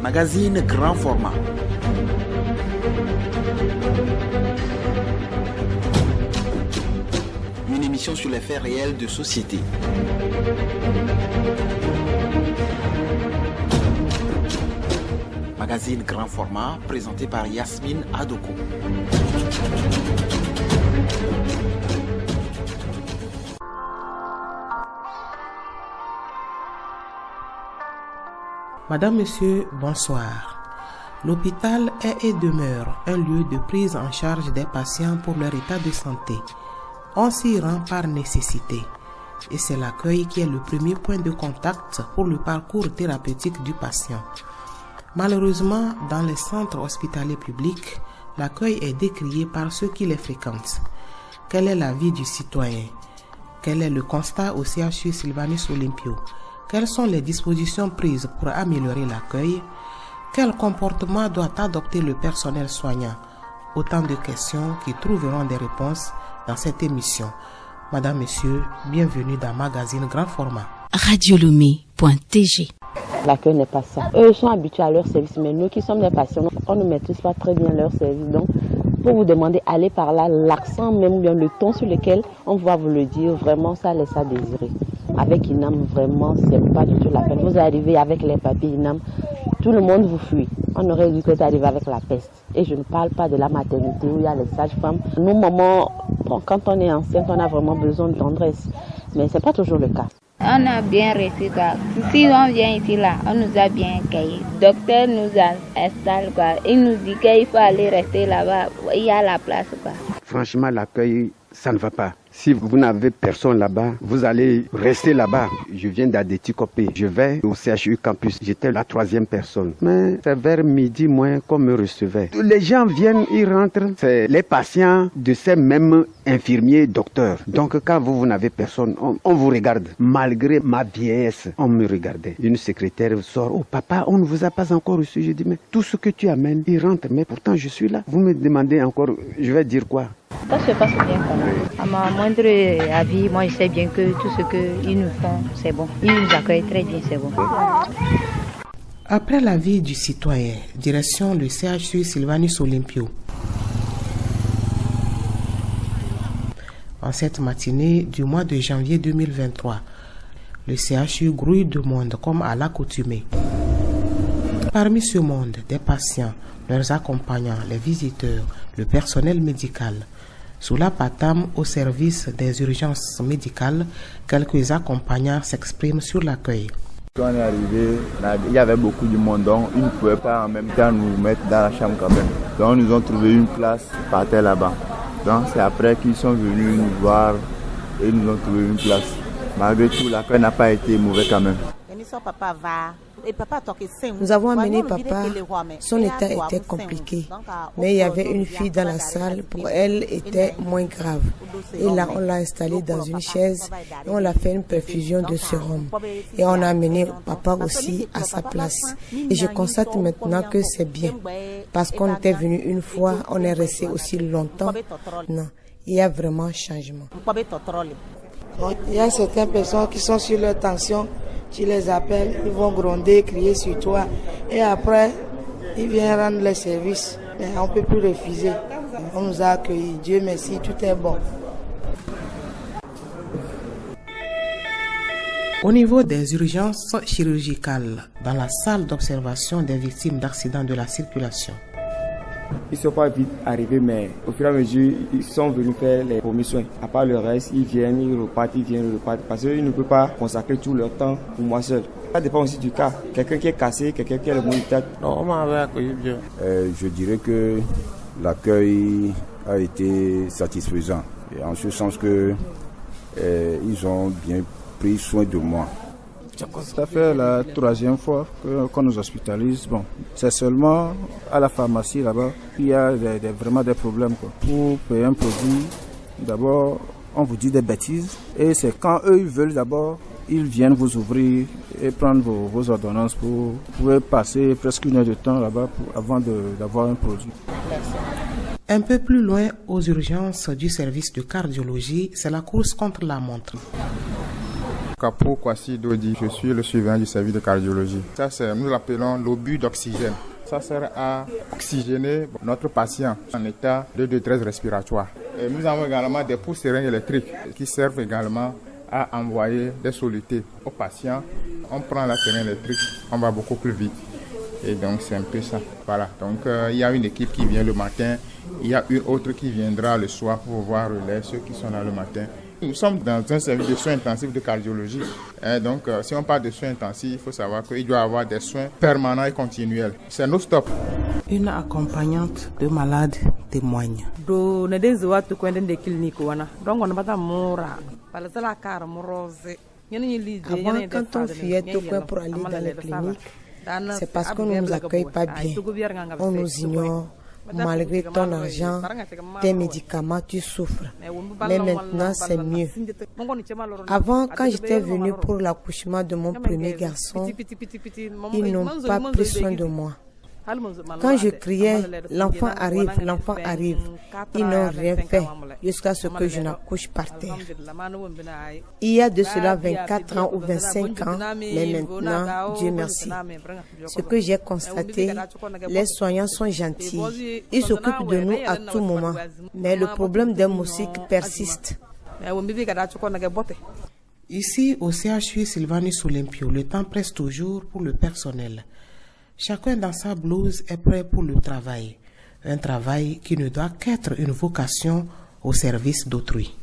Magazine grand format. Une émission sur les faits réels de société. Magazine grand format présenté par Yasmine Adoko. Madame, Monsieur, bonsoir. L'hôpital est et demeure un lieu de prise en charge des patients pour leur état de santé. On s'y rend par nécessité. Et c'est l'accueil qui est le premier point de contact pour le parcours thérapeutique du patient. Malheureusement, dans les centres hospitaliers publics, l'accueil est décrié par ceux qui les fréquentent. Quel est l'avis du citoyen? Quel est le constat au CHU Sylvanus Olympio? Quelles sont les dispositions prises pour améliorer l'accueil? Quel comportement doit adopter le personnel soignant? Autant de questions qui trouveront des réponses dans cette émission. Madame, Monsieur, bienvenue dans Magazine Grand Format. Radiolomé.tg. L'accueil n'est pas ça. Eux sont habitués à leur service, mais nous qui sommes des patients, on ne maîtrise pas très bien leur service. Donc, pour vous demander, allez par là, l'accent, même bien le ton sur lequel on va vous le dire, vraiment, ça laisse à désirer. Avec INAM, vraiment, c'est pas du tout la peine. Vous arrivez avec les papiers INAM, tout le monde vous fuit. On aurait dû que vous arrivez avec la peste. Et je ne parle pas de la maternité où il y a les sages-femmes. Nous, maman, bon, quand on est enceinte, on a vraiment besoin de tendresse. Mais c'est pas toujours le cas. On a bien reçu quoi. Si on vient ici là, on nous a bien accueillis. Le docteur nous installe quoi. Il nous dit qu'il faut aller rester là-bas. Il y a la place quoi. Franchement, l'accueil, ça ne va pas. Si vous n'avez personne là-bas, vous allez rester là-bas. Je viens d'Adéticopé. Je vais au CHU Campus. J'étais la 3e personne. Mais c'est vers midi moins qu'on me recevait. Les gens viennent, ils rentrent. C'est les patients de ces mêmes infirmiers, docteurs. Donc quand vous n'avez personne, on vous regarde. Malgré ma vieillesse, on me regardait. Une secrétaire sort. Oh papa, on ne vous a pas encore reçu. Je dis mais tout ce que tu amènes, il rentre. Mais pourtant je suis là. Vous me demandez encore, je vais dire quoi? Ça se passe bien quand même. À ma moindre avis, moi je sais bien que tout ce qu'ils nous font, c'est bon. Ils nous accueillent très bien, c'est bon. Après l'avis du citoyen, direction le CHU Sylvanus Olympio. En cette matinée du mois de janvier 2023, le CHU grouille de monde comme à l'accoutumée. Parmi ce monde, des patients, leurs accompagnants, les visiteurs, le personnel médical. Sous la patame au service des urgences médicales, quelques accompagnants s'expriment sur l'accueil. Quand on est arrivé, il y avait beaucoup de monde, donc ils ne pouvaient pas en même temps nous mettre dans la chambre quand même. Donc ils nous ont trouvé une place par terre là-bas. Donc c'est après qu'ils sont venus nous voir et nous ont trouvé une place. Malgré tout, l'accueil n'a pas été mauvais quand même. Nous avons amené papa, son état était compliqué, mais il y avait une fille dans la salle, pour elle était moins grave. Et là, on l'a installée dans une chaise et on l'a fait une perfusion de sérum. Et on a amené papa aussi à sa place. Et je constate maintenant que c'est bien, parce qu'on était venu une fois, on est resté aussi longtemps. Non, il y a vraiment un changement. Il y a certaines personnes qui sont sur leur tension. Tu les appelles, ils vont gronder, crier sur toi. Et après, ils viennent rendre les services. Mais on ne peut plus refuser. On nous a accueillis. Dieu merci, tout est bon. Au niveau des urgences chirurgicales, dans la salle d'observation des victimes d'accidents de la circulation. Ils ne sont pas vite arrivés, mais au fur et à mesure, ils sont venus faire les premiers soins. À part le reste, ils viennent, ils repartent, parce qu'ils ne peuvent pas consacrer tout leur temps pour moi seul. Ça dépend aussi du cas. Quelqu'un qui est cassé, quelqu'un qui a le mauvais tête. Non, on m'avait accueilli bien. Je dirais que l'accueil a été satisfaisant. Et en ce sens que ils ont bien pris soin de moi. Ça fait la 3e fois qu'on nous hospitalise. Bon, c'est seulement à la pharmacie là-bas qu'il y a vraiment des problèmes, quoi. Pour payer un produit, d'abord, on vous dit des bêtises. Et c'est quand eux ils veulent d'abord, ils viennent vous ouvrir et prendre vos ordonnances. Vous pouvez passer presque 1 heure de temps là-bas avant d'avoir un produit. Un peu plus loin, aux urgences du service de cardiologie, c'est la course contre la montre. Kapo Kwasi Dodi, je suis le surveillant du service de cardiologie. Ça, nous l'appelons l'obus d'oxygène. Ça sert à oxygéner notre patient en état de détresse respiratoire. Et nous avons également des pousse-seringues électriques qui servent également à envoyer des solutés aux patients. On prend la seringue électrique, on va beaucoup plus vite. Et donc c'est un peu ça. Voilà. Donc il y a une équipe qui vient le matin, il y a une autre qui viendra le soir pour voir relais ceux qui sont là le matin. Nous sommes dans un service de soins intensifs de cardiologie. Et donc si on parle de soins intensifs, il faut savoir qu'il doit y avoir des soins permanents et continuels. C'est no stop. Une accompagnante de malades témoigne. Avant, quand on fuyait au coin pour aller dans les cliniques, c'est parce qu'on ne nous accueille pas bien. On nous ignore. Malgré ton argent, tes médicaments, tu souffres. Mais maintenant, c'est mieux. Avant, quand j'étais venue pour l'accouchement de mon premier garçon, ils n'ont pas pris soin de moi. Quand je criais, l'enfant arrive, ils n'ont rien fait jusqu'à ce que je n'accouche par terre. Il y a de cela 24 ans ou 25 ans, mais maintenant, Dieu merci. Ce que j'ai constaté, les soignants sont gentils. Ils s'occupent de nous à tout moment. Mais le problème des moustiques persiste. Ici, au CHU Sylvanus Olympio, le temps presse toujours pour le personnel. Chacun dans sa blouse est prêt pour le travail. Un travail qui ne doit qu'être une vocation au service d'autrui.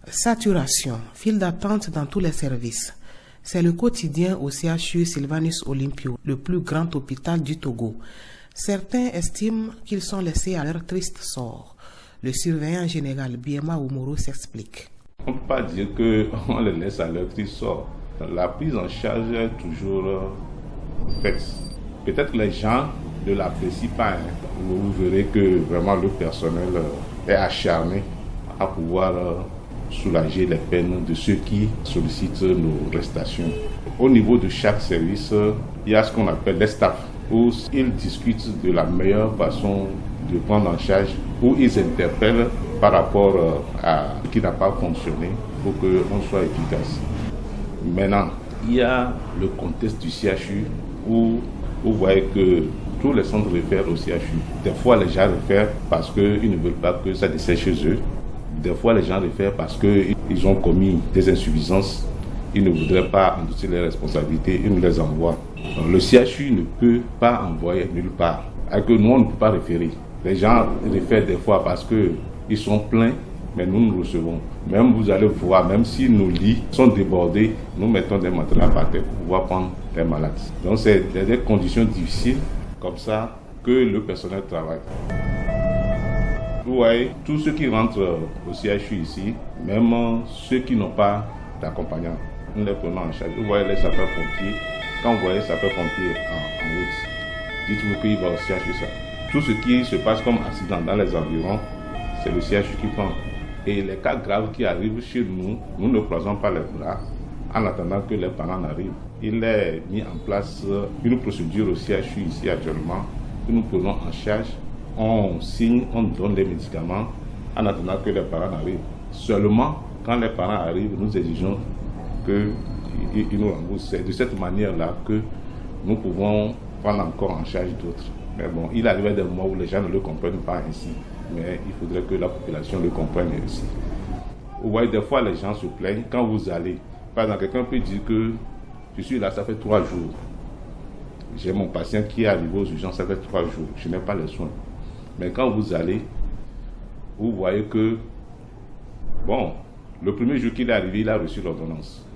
Saturation, file d'attente dans tous les services. C'est le quotidien au CHU Sylvanus Olympio, le plus grand hôpital du Togo. Certains estiment qu'ils sont laissés à leur triste sort. Le surveillant général Biema Omoro s'explique. On ne peut pas dire qu'on les laisse à leur triste sort. La prise en charge est toujours faite. Peut-être que les gens ne l'apprécient pas. Vous verrez que vraiment le personnel est acharné à pouvoir soulager les peines de ceux qui sollicitent nos prestations. Au niveau de chaque service, il y a ce qu'on appelle les staffs, où ils discutent de la meilleure façon de prendre en charge, où ils interpellent par rapport à ce qui n'a pas fonctionné pour qu'on soit efficace. Maintenant, il y a le contexte du CHU où vous voyez que tous les centres réfèrent au CHU. Des fois, les gens réfèrent parce qu'ils ne veulent pas que ça décède chez eux. Des fois, les gens réfèrent parce qu'ils ont commis des insuffisances. Ils ne voudraient pas endosser les responsabilités, ils nous les envoient. Donc, le CHU ne peut pas envoyer nulle part. Alors que nous, on ne peut pas référer. Les gens réfèrent des fois parce qu'ils sont pleins, mais nous recevons. Même vous allez voir, même si nos lits sont débordés, nous mettons des matelas par terre pour pouvoir prendre les malades. Donc, c'est des conditions difficiles comme ça que le personnel travaille. Vous voyez, tous ceux qui rentrent au CHU ici, même ceux qui n'ont pas d'accompagnant, nous les prenons en charge. Vous voyez les sapeurs-pompiers, quand vous voyez les sapeurs-pompiers en route, dites-vous qu'il va au CHU ça. Tout ce qui se passe comme accident dans les environs, c'est le CHU qui prend. Et les cas graves qui arrivent chez nous, nous ne croisons pas les bras en attendant que les parents arrivent. Il est mis en place une procédure au CHU ici actuellement que nous prenons en charge. On signe, on donne les médicaments en attendant que les parents arrivent. Seulement, quand les parents arrivent, nous exigeons qu'ils nous remboursent. C'est de cette manière-là que nous pouvons prendre encore en charge d'autres. Mais bon, il arrive des moments où les gens ne le comprennent pas ainsi. Mais il faudrait que la population le comprenne ainsi. Vous voyez, des fois, les gens se plaignent quand vous allez. Par exemple, quelqu'un peut dire que je suis là, ça fait 3 jours. J'ai mon patient qui est arrivé aux urgences, ça fait 3 jours. Je n'ai pas les soins. Mais quand vous allez, vous voyez que, bon, le premier jour qu'il est arrivé, il a reçu l'ordonnance.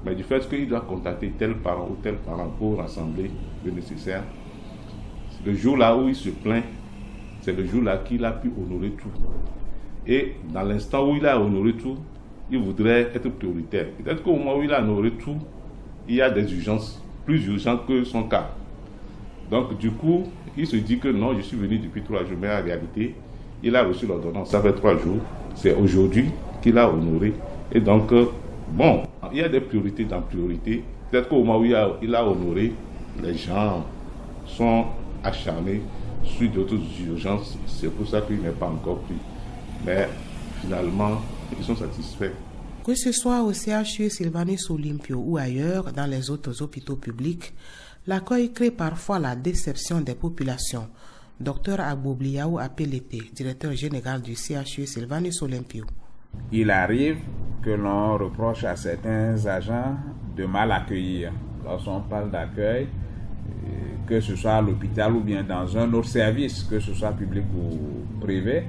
Mais du fait qu'il doit contacter tel parent ou tel parent pour rassembler le nécessaire, le jour-là où il se plaint, c'est le jour-là qu'il a pu honorer tout. Et dans l'instant où il a honoré tout, il voudrait être prioritaire. Peut-être qu'au moment où il a honoré tout, il y a des urgences, plus urgentes que son cas. Donc du coup, il se dit que non, je suis venu depuis 3 jours, mais en réalité, il a reçu l'ordonnance, ça fait 3 jours. C'est aujourd'hui qu'il a honoré. Et donc, Bon, il y a des priorités dans priorité. Peut-être qu'au moment où il a honoré, les gens sont acharnés sur d'autres urgences. C'est pour ça qu'il n'est pas encore pris. Mais finalement, ils sont satisfaits. Que ce soit au CHU Sylvanus Olympio ou ailleurs dans les autres hôpitaux publics, l'accueil crée parfois la déception des populations. Dr Agbobliaou Apelete, directeur général du CHU Sylvanus Olympio. Il arrive que l'on reproche à certains agents de mal accueillir. Lorsqu'on parle d'accueil, que ce soit à l'hôpital ou bien dans un autre service, que ce soit public ou privé,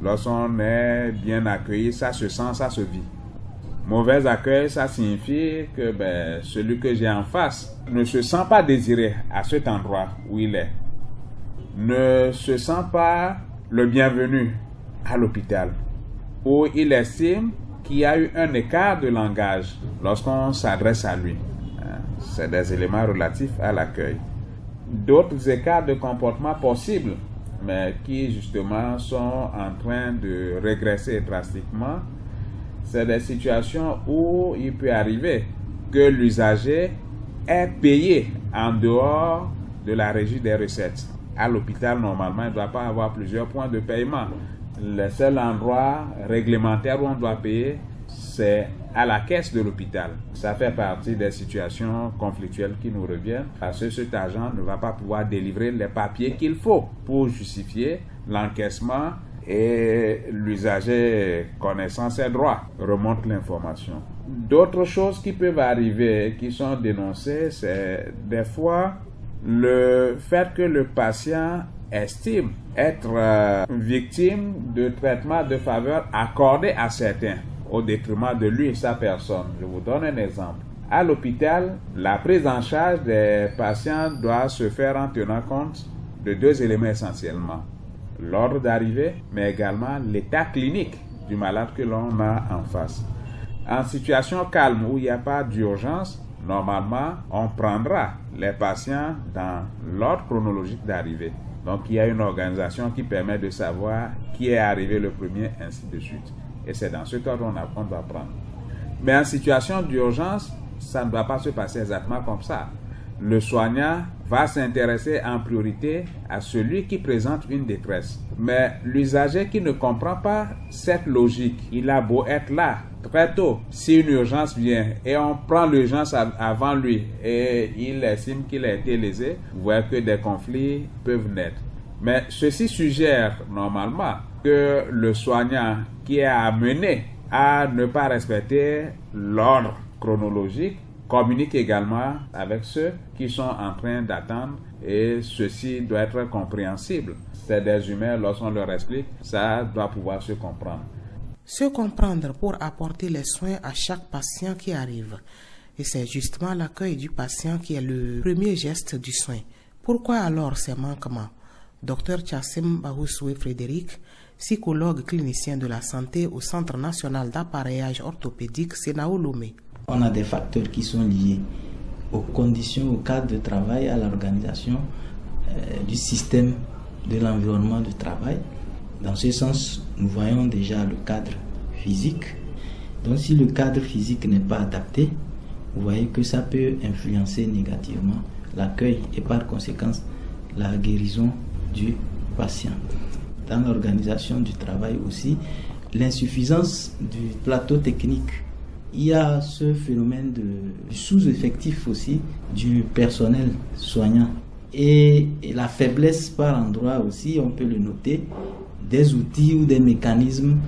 lorsqu'on est bien accueilli, ça se sent, ça se vit. Mauvais accueil, ça signifie que celui que j'ai en face ne se sent pas désiré à cet endroit où il est, ne se sent pas le bienvenu à l'hôpital, où il estime qu'il y a eu un écart de langage lorsqu'on s'adresse à lui. C'est des éléments relatifs à l'accueil. D'autres écarts de comportement possibles, mais qui justement sont en train de régresser drastiquement, c'est des situations où il peut arriver que l'usager est payé en dehors de la régie des recettes. À l'hôpital, normalement, il ne doit pas avoir plusieurs points de paiement. Le seul endroit réglementaire où on doit payer, c'est à la caisse de l'hôpital. Ça fait partie des situations conflictuelles qui nous reviennent parce que cet agent ne va pas pouvoir délivrer les papiers qu'il faut pour justifier l'encaissement et l'usager connaissant ses droits remonte l'information. D'autres choses qui peuvent arriver, qui sont dénoncées, c'est des fois le fait que le patient estime être victime de traitements de faveur accordés à certains au détriment de lui et sa personne. Je vous donne un exemple. À l'hôpital, la prise en charge des patients doit se faire en tenant compte de deux éléments essentiellement. L'ordre d'arrivée, mais également l'état clinique du malade que l'on a en face. En situation calme où il n'y a pas d'urgence, normalement, on prendra les patients dans l'ordre chronologique d'arrivée. Donc, il y a une organisation qui permet de savoir qui est arrivé le premier, ainsi de suite. Et c'est dans ce ordre qu'on doit prendre. Mais en situation d'urgence, ça ne doit pas se passer exactement comme ça. Le soignant va s'intéresser en priorité à celui qui présente une détresse. Mais l'usager qui ne comprend pas cette logique, il a beau être là très tôt. Si une urgence vient et on prend l'urgence avant lui et il estime qu'il a été lésé, vous voyez que des conflits peuvent naître. Mais ceci suggère normalement que le soignant qui est amené à ne pas respecter l'ordre chronologique communique également avec ceux qui sont en train d'attendre et ceci doit être compréhensible. C'est des humains, lorsqu'on leur explique, ça doit pouvoir se comprendre. Se comprendre pour apporter les soins à chaque patient qui arrive. Et c'est justement l'accueil du patient qui est le premier geste du soin. Pourquoi alors ces manquements? Dr Chassim Bahousoué Frédéric, psychologue clinicien de la santé au Centre national d'appareillage orthopédique Sénao Lomé. On a des facteurs qui sont liés aux conditions, au cadre de travail, à l'organisation du système de l'environnement de travail. Dans ce sens, nous voyons déjà le cadre physique. Donc si le cadre physique n'est pas adapté, vous voyez que ça peut influencer négativement l'accueil et par conséquence la guérison du patient. Dans l'organisation du travail aussi, l'insuffisance du plateau technique. Il y a ce phénomène du sous-effectif aussi du personnel soignant et la faiblesse par endroit aussi, on peut le noter, des outils ou des mécanismes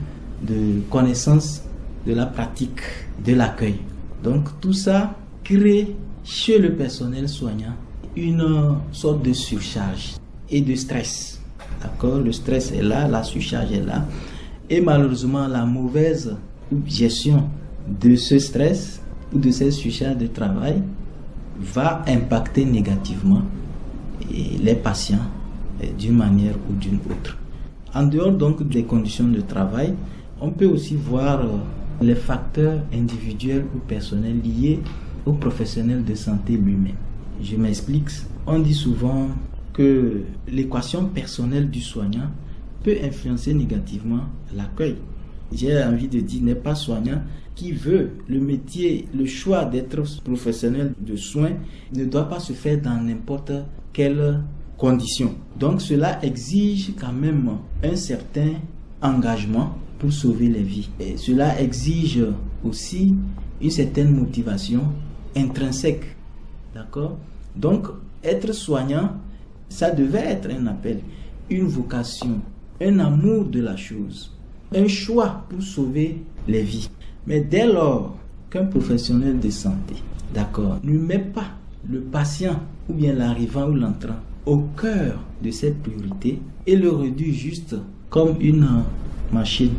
de connaissance de la pratique de l'accueil. Donc tout ça crée chez le personnel soignant une sorte de surcharge et de stress. D'accord? Le stress est là, la surcharge est là et malheureusement la mauvaise gestion de ce stress ou de cette surcharge de travail va impacter négativement les patients d'une manière ou d'une autre. En dehors donc des conditions de travail, on peut aussi voir les facteurs individuels ou personnels liés au professionnel de santé lui-même. Je m'explique. On dit souvent que l'équation personnelle du soignant peut influencer négativement l'accueil. j'ai envie de dire, n'est pas soignant, qui veut le métier, le choix d'être professionnel de soins ne doit pas se faire dans n'importe quelle condition. Donc cela exige quand même un certain engagement pour sauver les vies. Et cela exige aussi une certaine motivation intrinsèque. D'accord? Donc être soignant, ça devait être un appel, une vocation, un amour de la chose, un choix pour sauver les vies. Mais dès lors qu'un professionnel de santé, d'accord, ne met pas le patient ou bien l'arrivant ou l'entrant au cœur de cette priorité et le réduit juste comme une machine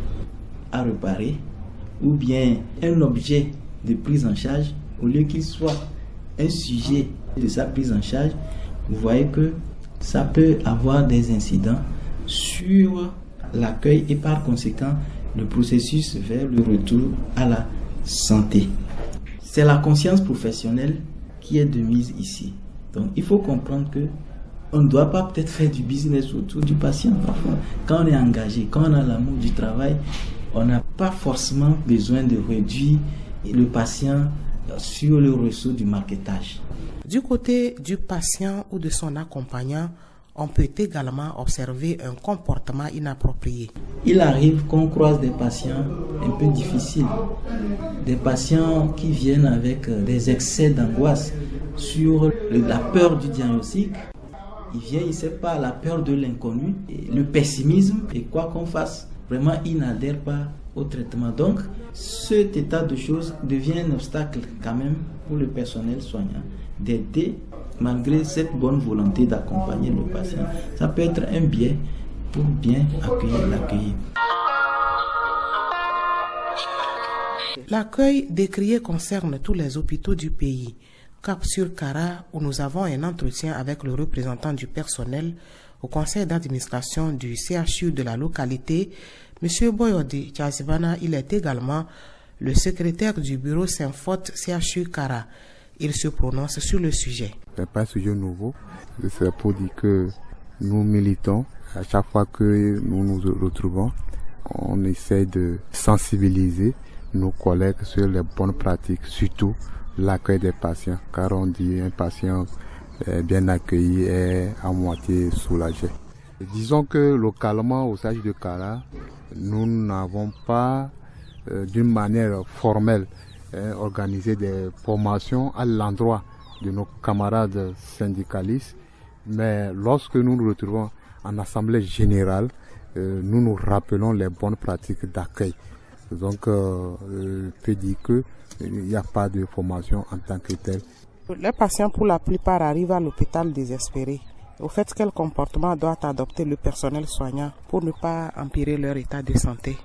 à réparer ou bien un objet de prise en charge, au lieu qu'il soit un sujet de sa prise en charge, vous voyez que ça peut avoir des incidents sur l'accueil et par conséquent le processus vers le retour à la santé. C'est la conscience professionnelle qui est de mise ici. Donc il faut comprendre que on ne doit pas peut-être faire du business autour du patient. Parfois, quand on est engagé, quand on a l'amour du travail, on n'a pas forcément besoin de réduire le patient sur le ressort du marketage. Du côté du patient ou de son accompagnant, on peut également observer un comportement inapproprié. Il arrive qu'on croise des patients un peu difficiles, des patients qui viennent avec des excès d'angoisse sur la peur du diagnostic. Il vient, il ne sait pas, la peur de l'inconnu, le pessimisme, et quoi qu'on fasse, vraiment il n'adhère pas au traitement. Donc cet état de choses devient un obstacle quand même pour le personnel soignant d'aider malgré cette bonne volonté d'accompagner le patient. Ça peut être un biais pour bien accueillir l'accueilli. L'accueil décrié concerne tous les hôpitaux du pays. Cap sur Kara, où nous avons un entretien avec le représentant du personnel au conseil d'administration du CHU de la localité, M. Boyodi Tchazibana. Il est également le secrétaire du bureau Saint-Faute CHU Kara. Il se prononce sur le sujet. Ce n'est pas un sujet nouveau. C'est pour dire que nous militons. À chaque fois que nous nous retrouvons, on essaie de sensibiliser nos collègues sur les bonnes pratiques, surtout l'accueil des patients. Car on dit un patient bien accueilli est à moitié soulagé. Disons que localement au CHU de Kara, nous n'avons pas d'une manière formelle organisé des formations à l'endroit de nos camarades syndicalistes, mais lorsque nous nous retrouvons en assemblée générale, nous nous rappelons les bonnes pratiques d'accueil. Donc, je peux dire qu'il n'y a pas de formation en tant que telle. Les patients, pour la plupart, arrivent à l'hôpital désespérés. Au fait, quel comportement doit adopter le personnel soignant pour ne pas empirer leur état de santé?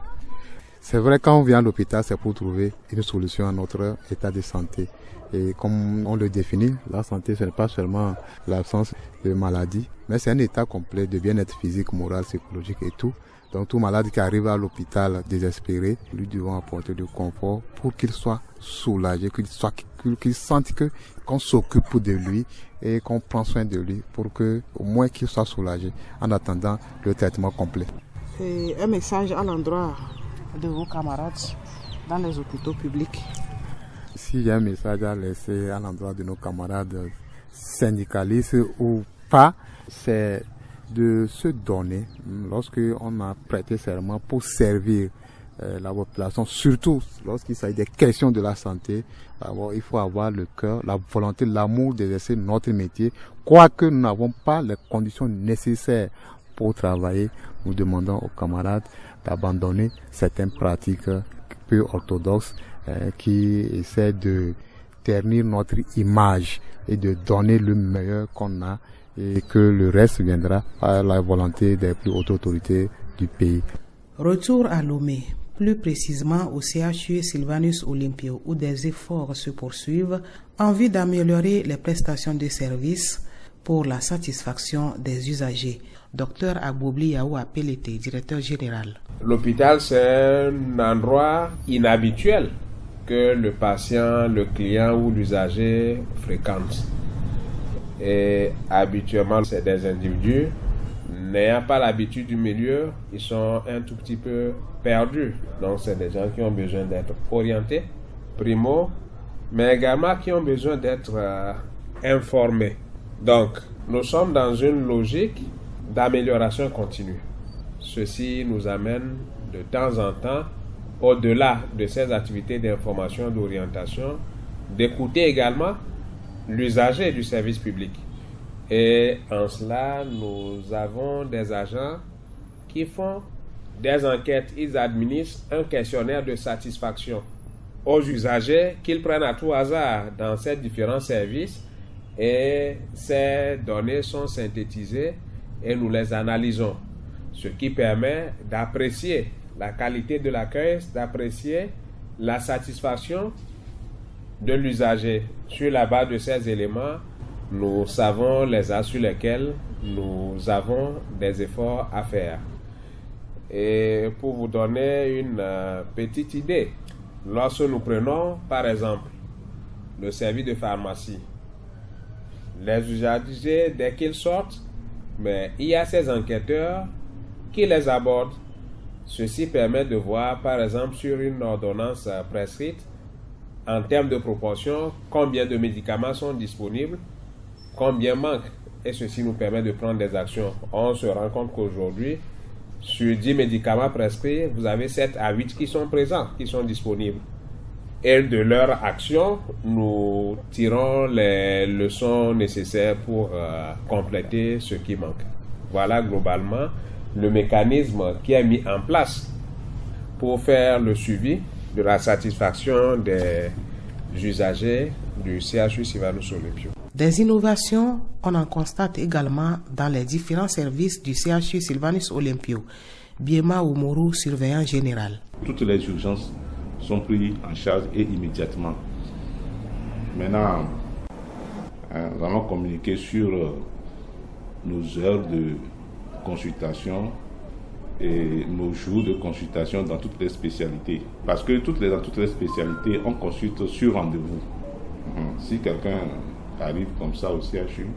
C'est vrai, quand on vient à l'hôpital, c'est pour trouver une solution à notre état de santé. Et comme on le définit, la santé, ce n'est pas seulement l'absence de maladie, mais c'est un état complet de bien-être physique, moral, psychologique et tout. Donc tout malade qui arrive à l'hôpital désespéré, lui devons apporter du confort pour qu'il soit soulagé, qu'il sente qu'on s'occupe de lui et qu'on prend soin de lui pour que au moins qu'il soit soulagé en attendant le traitement complet. C'est un message à l'endroit de vos camarades dans les hôpitaux publics. S'il y a un message à laisser à l'endroit de nos camarades syndicalistes ou pas, c'est de se donner lorsqu'on a prêté serment pour servir la population, surtout lorsqu'il s'agit des questions de la santé. Alors, il faut avoir le cœur, la volonté, l'amour d'exercer notre métier. Quoique nous n'avons pas les conditions nécessaires pour travailler, nous demandons aux camarades d'abandonner certaines pratiques peu orthodoxes qui essaient de ternir notre image et de donner le meilleur qu'on a, et que le reste viendra à la volonté des plus hautes autorités du pays. Retour à Lomé, plus précisément au CHU Sylvanus Olympio, où des efforts se poursuivent en vue d'améliorer les prestations de services pour la satisfaction des usagers. Dr Agboubli Yaou Apelete, directeur général. L'hôpital, c'est un endroit inhabituel que le patient, le client ou l'usager fréquente. Et habituellement, c'est des individus n'ayant pas l'habitude du milieu, ils sont un tout petit peu perdus. Donc c'est des gens qui ont besoin d'être orientés, primo, mais également qui ont besoin d'être informés. Donc nous sommes dans une logique d'amélioration continue. Ceci nous amène de temps en temps, au-delà de ces activités d'information, d'orientation, d'écouter également l'usager du service public. Et en cela, nous avons des agents qui font des enquêtes. Ils administrent un questionnaire de satisfaction aux usagers qu'ils prennent à tout hasard dans ces différents services. Et ces données sont synthétisées et nous les analysons. Ce qui permet d'apprécier la qualité de l'accueil, d'apprécier la satisfaction de l'usager. Sur la base de ces éléments, nous savons les axes sur lesquels nous avons des efforts à faire. Et pour vous donner une petite idée, lorsque nous prenons par exemple le service de pharmacie, les usagers, dès qu'ils sortent, mais il y a ces enquêteurs qui les abordent. Ceci permet de voir par exemple sur une ordonnance prescrite, en termes de proportion, combien de médicaments sont disponibles, combien manque, et ceci nous permet de prendre des actions. On se rend compte qu'aujourd'hui, sur 10 médicaments prescrits, vous avez 7 à 8 qui sont présents, qui sont disponibles. Et de leur action, nous tirons les leçons nécessaires pour compléter ce qui manque. Voilà globalement le mécanisme qui est mis en place pour faire le suivi de la satisfaction des usagers du CHU Sylvanus Olympio. Des innovations, on en constate également dans les différents services du CHU Sylvanus Olympio. Biema Oumourou, surveillant général. Toutes les urgences sont prises en charge et immédiatement. Maintenant, nous allons communiquer sur nos heures de consultation et nos jours de consultation dans toutes les spécialités. Parce que dans toutes les spécialités, on consulte sur rendez-vous. Si quelqu'un arrive comme ça au CHU,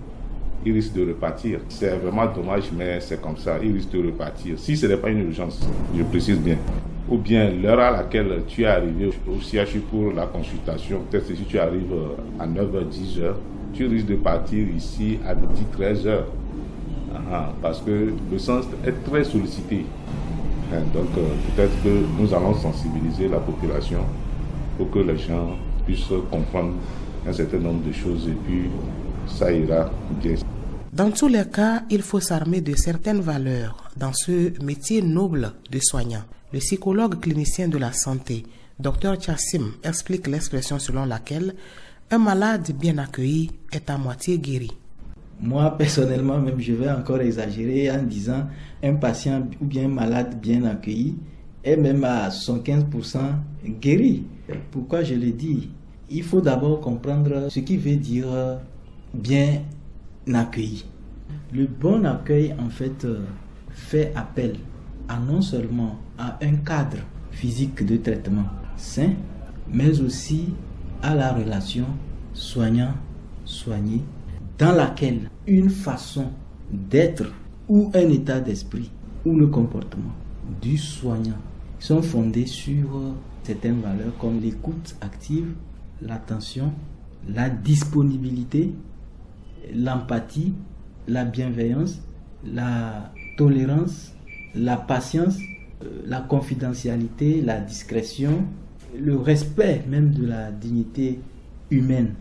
il risque de repartir. C'est vraiment dommage, mais c'est comme ça, il risque de repartir. Si ce n'est pas une urgence, je précise bien, ou bien l'heure à laquelle tu es arrivé au CHU pour la consultation, peut-être que si tu arrives à 9h, 10h, tu risques de partir ici à midi, 13h. Parce que le centre est très sollicité. Donc peut-être que nous allons sensibiliser la population pour que les gens puissent comprendre un certain nombre de choses et puis ça ira bien. Dans tous les cas, il faut s'armer de certaines valeurs dans ce métier noble de soignant. Le psychologue clinicien de la santé, Dr Chassim, explique l'expression selon laquelle un malade bien accueilli est à moitié guéri. Moi, personnellement, même je vais encore exagérer en disant un patient ou bien un malade bien accueilli est même à 75% guéri. Pourquoi je le dis? Il faut d'abord comprendre ce qui veut dire bien accueilli. Le bon accueil, en fait, fait appel à non seulement à un cadre physique de traitement sain, mais aussi à la relation soignant-soigné, dans laquelle une façon d'être ou un état d'esprit ou le comportement du soignant sont fondés sur certaines valeurs comme l'écoute active, l'attention, la disponibilité, l'empathie, la bienveillance, la tolérance, la patience, la confidentialité, la discrétion, le respect même de la dignité humaine,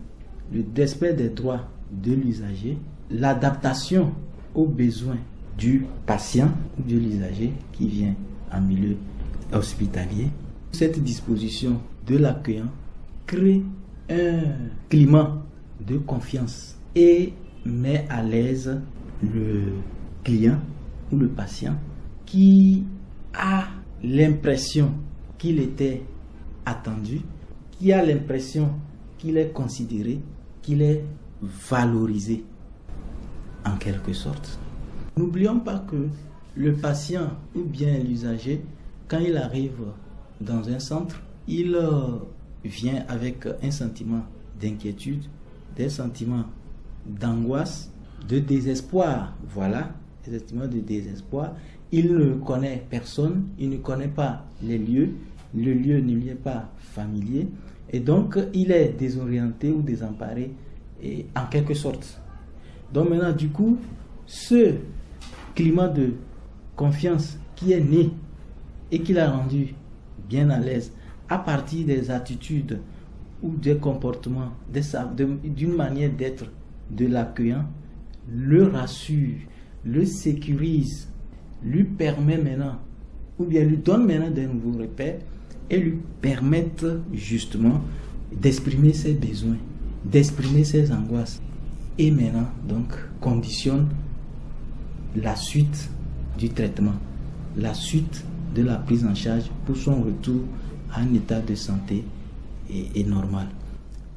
le respect des droits de l'usager, l'adaptation aux besoins du patient ou de l'usager qui vient en milieu hospitalier. Cette disposition de l'accueillant crée un climat de confiance et met à l'aise le client ou le patient qui a l'impression qu'il était attendu, qui a l'impression qu'il est considéré, qu'il est valorisé en quelque sorte. N'oublions pas que le patient ou bien l'usager, quand il arrive dans un centre, il vient avec un sentiment d'inquiétude, des sentiments d'angoisse, de désespoir. Voilà, des sentiments de désespoir. Il ne connaît personne, il ne connaît pas les lieux, le lieu ne lui est pas familier, et donc il est désorienté ou désemparé, et, en quelque sorte. Donc maintenant, du coup, ce climat de confiance qui est né et qui l'a rendu bien à l'aise à partir des attitudes ou des comportements, d'une manière d'être de l'accueillant, le rassure, le sécurise, lui permet maintenant, ou bien lui donne maintenant de nouveaux repères et lui permettent justement d'exprimer ses besoins, d'exprimer ses angoisses. Et maintenant, donc, conditionne la suite du traitement, la suite de la prise en charge pour son retour à un état de santé et normal.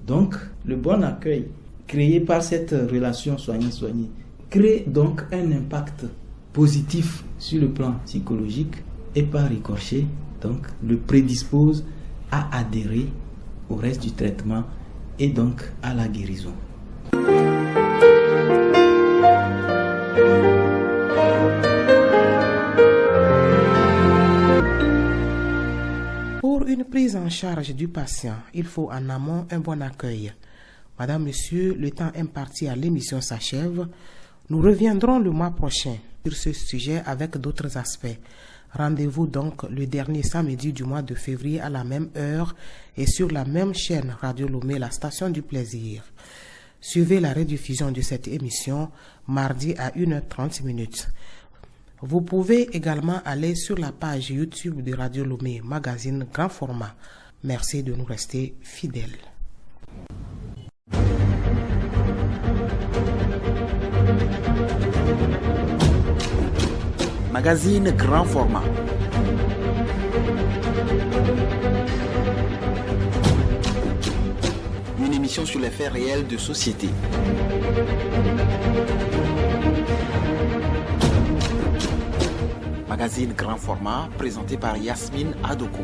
Donc, le bon accueil créé par cette relation soignant-soigné crée donc un impact positif sur le plan psychologique et par ricochet, donc, le prédispose à adhérer au reste du traitement et donc à la guérison. Pour une prise en charge du patient, il faut en amont un bon accueil. Madame, Monsieur, le temps imparti à l'émission s'achève. Nous reviendrons le mois prochain sur ce sujet avec d'autres aspects. Rendez-vous donc le dernier samedi du mois de février à la même heure et sur la même chaîne Radio Lomé, la station du plaisir. Suivez la rediffusion de cette émission mardi à 1h30. Vous pouvez également aller sur la page YouTube de Radio Lomé, magazine grand format. Merci de nous rester fidèles. Magazine grand format. Une émission sur les faits réels de société. Magazine grand format présenté par Yasmine Adoko.